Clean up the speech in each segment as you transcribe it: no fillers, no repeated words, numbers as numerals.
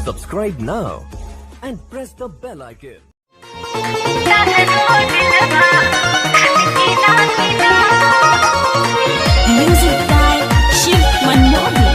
Subscribe now and press the bell icon. Music by Shiv Manobi.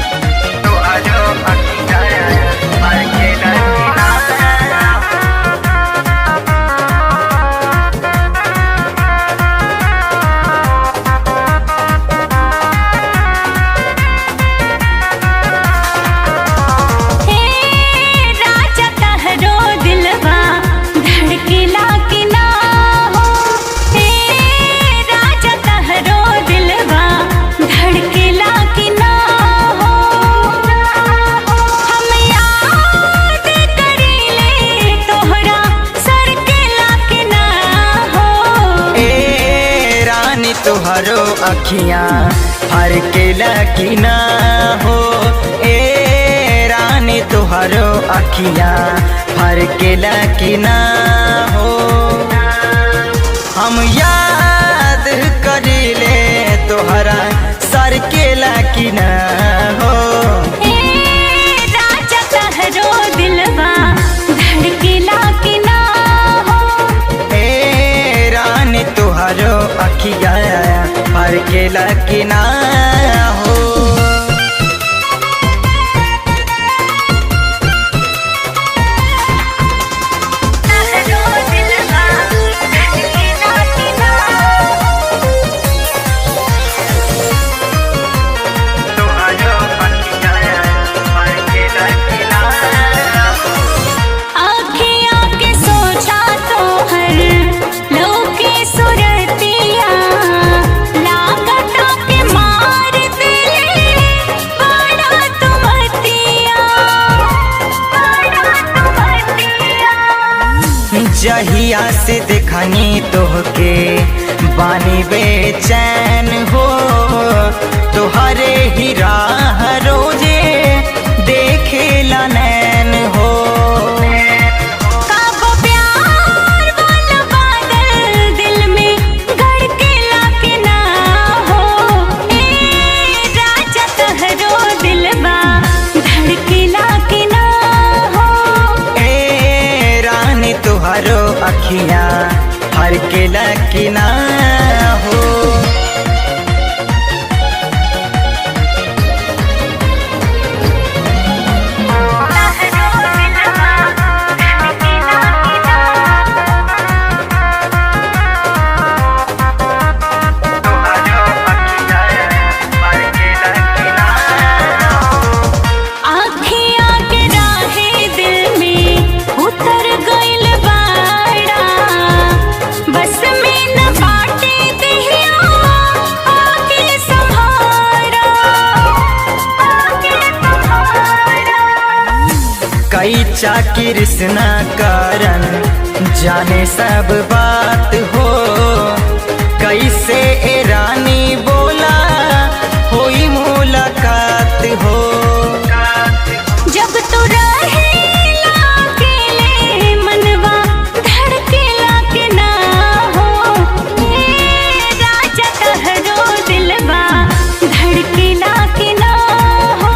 तुहरो अखियाँ हर के लकी ना हो, ए रानी तुहरो अखियाँ हर के लकी ना हो। हम याद करीले तोहरा सर के लकी ना हो। राजा तहरो दिलवा धड़केला की ना हो, ए रानी तुहरो अखियाँ हर के लकी ना हो। जहिया से देखनी तोहके बानी बेचैन हो, तोहरे ही राह रोजे देखेला नैन हो। काबो प्यार वाला बादल दिल में धड़केला के ना हो, ए राजा तहरो दिलवा धड़केला के ना हो। ए रानी तुहरो अखियाँ हर के लकी ना हो। कई चाकी कृष्णा कारण जाने सब बात हो, कैसे ए रानी बोला होई मुलाकात हो। जब तू रहेला अकेले मनवा धड़केला के ना हो, ए राजा तहरो दिलवा धड़केला के ना हो।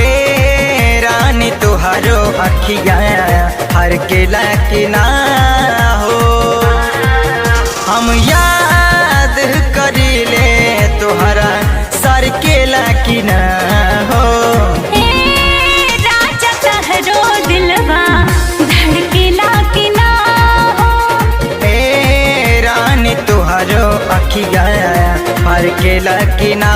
ए रानी तुहरो अखियाँ हर के लकी ना हो। हम याद करीले तोहरा सर के लकी ना हो। राजा तहरो दिलवा धड़केला की ना हो, ए रानी तुहरो अखियाँ हर के लकी ना